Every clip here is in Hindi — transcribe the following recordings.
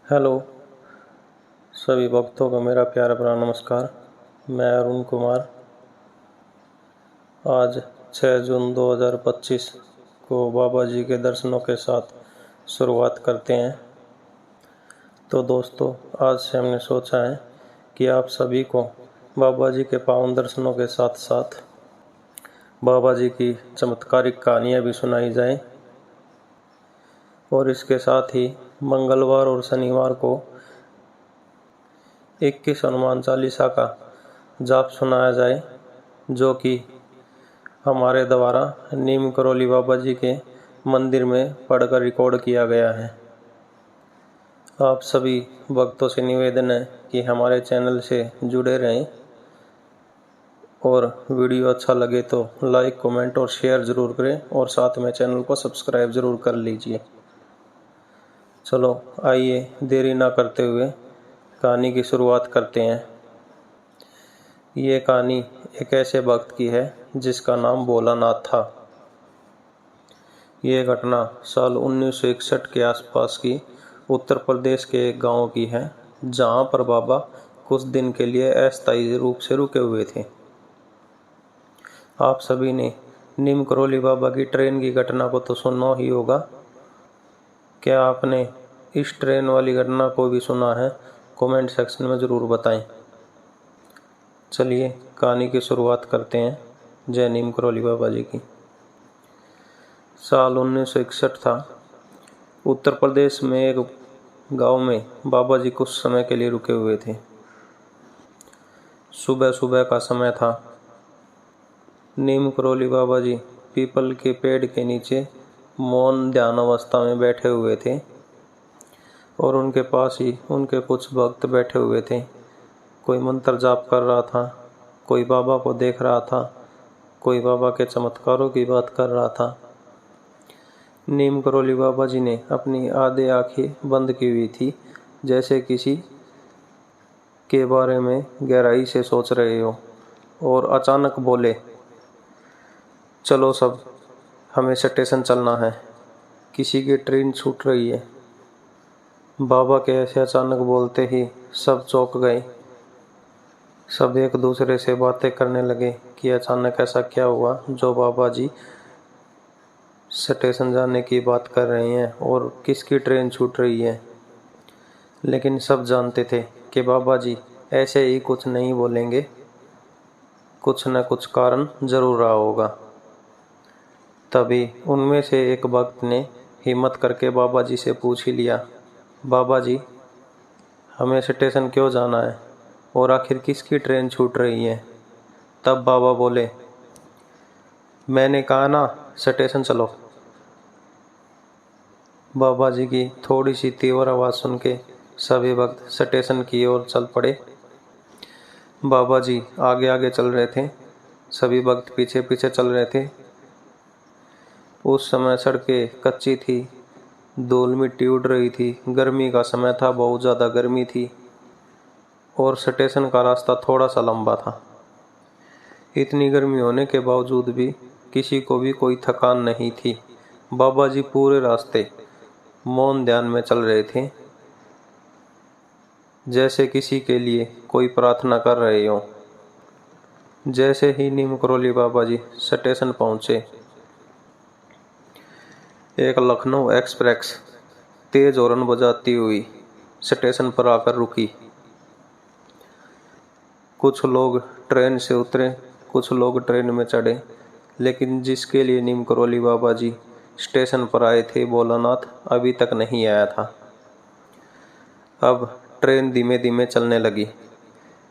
हेलो सभी भक्तों को मेरा प्यारा भरा नमस्कार। मैं अरुण कुमार। आज 6 जून 2025 को बाबा जी के दर्शनों के साथ शुरुआत करते हैं। तो दोस्तों, आज से हमने सोचा है कि आप सभी को बाबा जी के पावन दर्शनों के साथ साथ बाबा जी की चमत्कारिक कहानियाँ भी सुनाई जाएं। और इसके साथ ही मंगलवार और शनिवार को 21 हनुमान चालीसा का जाप सुनाया जाए, जो कि हमारे द्वारा नीम करौली बाबा जी के मंदिर में पढ़कर रिकॉर्ड किया गया है। आप सभी भक्तों से निवेदन है कि हमारे चैनल से जुड़े रहें और वीडियो अच्छा लगे तो लाइक, कमेंट और शेयर ज़रूर करें और साथ में चैनल को सब्सक्राइब ज़रूर कर लीजिए। चलो आइए देरी ना करते हुए कहानी की शुरुआत करते हैं। ये कहानी एक ऐसे भक्त की है जिसका नाम भोलानाथ था। ये घटना साल 1961 के आसपास की उत्तर प्रदेश के एक गांव की है, जहां पर बाबा कुछ दिन के लिए अस्थायी रूप से रुके हुए थे। आप सभी ने नीम करौली बाबा की ट्रेन की घटना को तो सुना ही होगा। क्या आपने इस ट्रेन वाली घटना को भी सुना है? कमेंट सेक्शन में ज़रूर बताएं। चलिए कहानी की शुरुआत करते हैं जय नीम करौली बाबा जी की। साल 1961 था। उत्तर प्रदेश में एक गांव में बाबा जी कुछ समय के लिए रुके हुए थे। सुबह सुबह का समय था। नीम करौली बाबा जी पीपल के पेड़ के नीचे मौन ध्यान अवस्था में बैठे हुए थे और उनके पास ही उनके कुछ भक्त बैठे हुए थे। कोई मंत्र जाप कर रहा था, कोई बाबा को देख रहा था, कोई बाबा के चमत्कारों की बात कर रहा था। नीम करौली बाबा जी ने अपनी आधे आंखें बंद की हुई थी, जैसे किसी के बारे में गहराई से सोच रहे हो, और अचानक बोले, चलो सब, हमें स्टेशन चलना है, किसी की ट्रेन छूट रही है। बाबा के ऐसे अचानक बोलते ही सब चौंक गए। सब एक दूसरे से बातें करने लगे कि अचानक ऐसा क्या हुआ जो बाबा जी स्टेशन जाने की बात कर रहे हैं और किसकी ट्रेन छूट रही है। लेकिन सब जानते थे कि बाबा जी ऐसे ही कुछ नहीं बोलेंगे, कुछ न कुछ कारण जरूर रहा होगा। तभी उनमें से एक भक्त ने हिम्मत करके बाबा जी से पूछ ही लिया, बाबा जी, हमें स्टेशन क्यों जाना है और आखिर किसकी ट्रेन छूट रही है? तब बाबा बोले, मैंने कहा ना, स्टेशन चलो। बाबा जी की थोड़ी सी तीव्र आवाज़ सुन के सभी भक्त स्टेशन की ओर चल पड़े। बाबा जी आगे आगे चल रहे थे, सभी भक्त पीछे पीछे चल रहे थे। उस समय सड़कें कच्ची थी, धूल मिट्टी उड़ रही थी, गर्मी का समय था, बहुत ज़्यादा गर्मी थी और स्टेशन का रास्ता थोड़ा सा लंबा था। इतनी गर्मी होने के बावजूद भी किसी को भी कोई थकान नहीं थी। बाबा जी पूरे रास्ते मौन ध्यान में चल रहे थे, जैसे किसी के लिए कोई प्रार्थना कर रहे हो। जैसे ही नीम करौली बाबा जी स्टेशन पहुंचे, एक लखनऊ एक्सप्रेस तेज हॉर्न बजाती हुई स्टेशन पर आकर रुकी। कुछ लोग ट्रेन से उतरे, कुछ लोग ट्रेन में चढ़े, लेकिन जिसके लिए नीम करौली बाबा जी स्टेशन पर आए थे, भोलानाथ, अभी तक नहीं आया था। अब ट्रेन धीमे धीमे चलने लगी।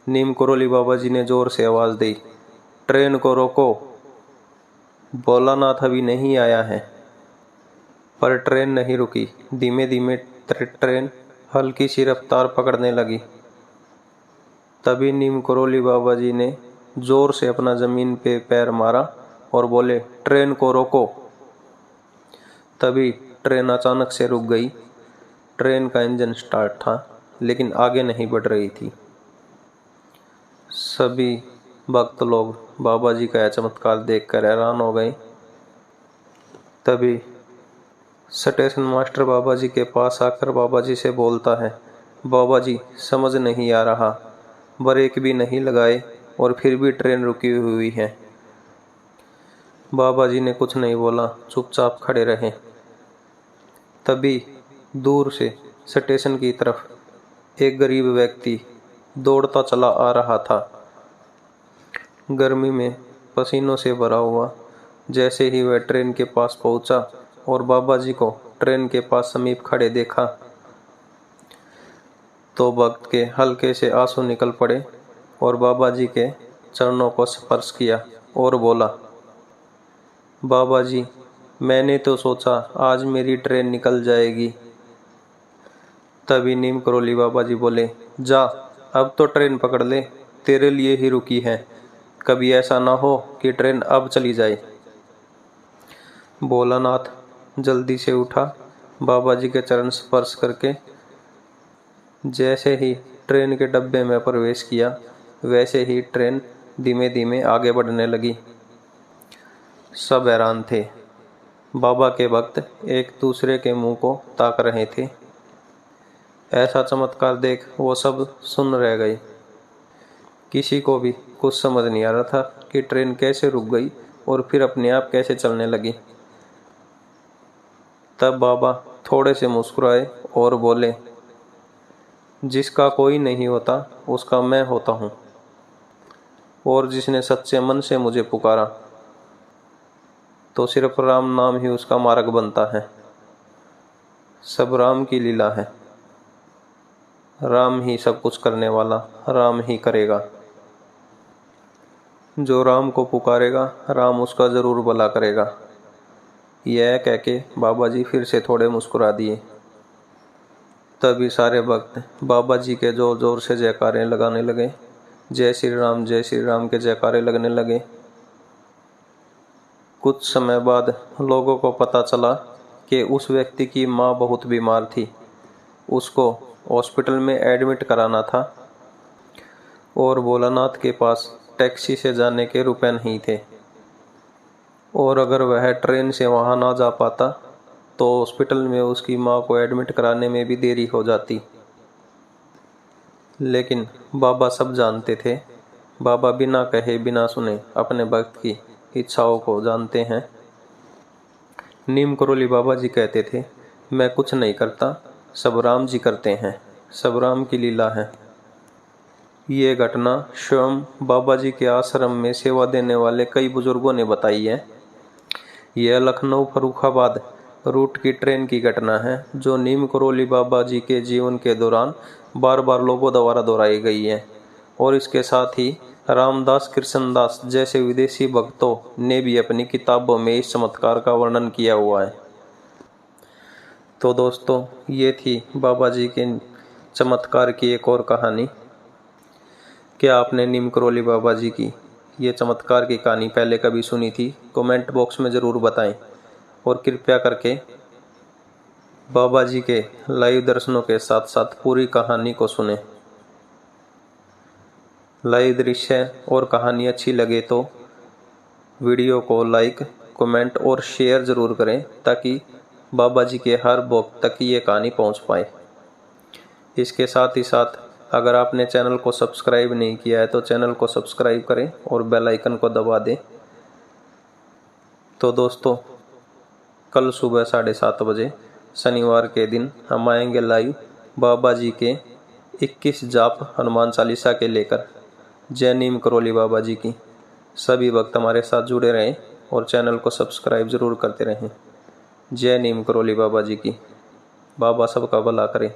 नीम करौली बाबा जी ने जोर से आवाज़ दी, ट्रेन को रोको, भोलानाथ अभी नहीं आया है। पर ट्रेन नहीं रुकी। धीमे धीमे ट्रेन हल्की सी रफ्तार पकड़ने लगी। तभी नीम करौली बाबा जी ने जोर से अपना जमीन पे पैर मारा और बोले, ट्रेन को रोको। तभी ट्रेन अचानक से रुक गई। ट्रेन का इंजन स्टार्ट था, लेकिन आगे नहीं बढ़ रही थी। सभी भक्त लोग बाबा जी का यह चमत्कार देखकर हैरान हो गए। तभी स्टेशन मास्टर बाबा जी के पास आकर बाबा जी से बोलता है, बाबा जी समझ नहीं आ रहा, ब्रेक भी नहीं लगाए और फिर भी ट्रेन रुकी हुई है। बाबा जी ने कुछ नहीं बोला, चुपचाप खड़े रहे। तभी दूर से स्टेशन की तरफ एक गरीब व्यक्ति दौड़ता चला आ रहा था, गर्मी में पसीनों से भरा हुआ। जैसे ही वह ट्रेन के पास पहुंचा और बाबा जी को ट्रेन के पास समीप खड़े देखा तो भक्त के हल्के से आंसू निकल पड़े और बाबा जी के चरणों को स्पर्श किया और बोला, बाबा जी मैंने तो सोचा आज मेरी ट्रेन निकल जाएगी। तभी नीम करोली बाबा जी बोले, जा अब तो ट्रेन पकड़ ले, तेरे लिए ही रुकी है, कभी ऐसा ना हो कि ट्रेन अब चली जाए। भोलानाथ जल्दी से उठा, बाबा जी के चरण स्पर्श करके जैसे ही ट्रेन के डब्बे में प्रवेश किया वैसे ही ट्रेन धीमे धीमे आगे बढ़ने लगी। सब हैरान थे। बाबा के भक्त एक दूसरे के मुंह को ताक रहे थे। ऐसा चमत्कार देख वो सब सुन रह गए। किसी को भी कुछ समझ नहीं आ रहा था कि ट्रेन कैसे रुक गई और फिर अपने आप कैसे चलने लगी। तब बाबा थोड़े से मुस्कुराए और बोले, जिसका कोई नहीं होता उसका मैं होता हूँ, और जिसने सच्चे मन से मुझे पुकारा तो सिर्फ राम नाम ही उसका मार्ग बनता है। सब राम की लीला है, राम ही सब कुछ करने वाला, राम ही करेगा। जो राम को पुकारेगा राम उसका जरूर भला करेगा। यह कह के बाबा जी फिर से थोड़े मुस्कुरा दिए। तभी सारे भक्त बाबा जी के जोर जोर से जयकारे लगाने लगे। जय श्री राम के जयकारे लगने लगे। कुछ समय बाद लोगों को पता चला कि उस व्यक्ति की माँ बहुत बीमार थी, उसको हॉस्पिटल में एडमिट कराना था और भोलानाथ के पास टैक्सी से जाने के रुपए नहीं थे, और अगर वह ट्रेन से वहां ना जा पाता तो हॉस्पिटल में उसकी माँ को एडमिट कराने में भी देरी हो जाती। लेकिन बाबा सब जानते थे। बाबा बिना कहे बिना सुने अपने भक्त की इच्छाओं को जानते हैं। नीम करोली बाबा जी कहते थे, मैं कुछ नहीं करता, सब राम जी करते हैं, सब राम की लीला है। ये घटना स्वयं बाबा जी के आश्रम में सेवा देने वाले कई बुजुर्गों ने बताई है। यह लखनऊ फर्रुखाबाद रूट की ट्रेन की घटना है जो नीम करोली बाबा जी के जीवन के दौरान बार बार लोगों द्वारा दोहराई गई है, और इसके साथ ही रामदास कृष्णदास जैसे विदेशी भक्तों ने भी अपनी किताबों में इस चमत्कार का वर्णन किया हुआ है। तो दोस्तों, ये थी बाबा जी के चमत्कार की एक और कहानी। क्या आपने नीम करोली बाबा जी की ये चमत्कार की कहानी पहले कभी सुनी थी? कमेंट बॉक्स में ज़रूर बताएं, और कृपया करके बाबा जी के लाइव दर्शनों के साथ साथ पूरी कहानी को सुने। लाइव दृश्य और कहानी अच्छी लगे तो वीडियो को लाइक, कमेंट और शेयर ज़रूर करें ताकि बाबा जी के हर भक्त तक ये कहानी पहुंच पाए। इसके साथ ही साथ अगर आपने चैनल को सब्सक्राइब नहीं किया है तो चैनल को सब्सक्राइब करें और बेल आइकन को दबा दें। तो दोस्तों, कल सुबह 7:30 बजे शनिवार के दिन हम आएंगे लाइव बाबा जी के 21 जाप हनुमान चालीसा के लेकर। जय नीम करोली बाबा जी की। सभी भक्त हमारे साथ जुड़े रहें और चैनल को सब्सक्राइब ज़रूर करते रहें। जय नीम करोली बाबा जी की। बाबा सबका भला करे।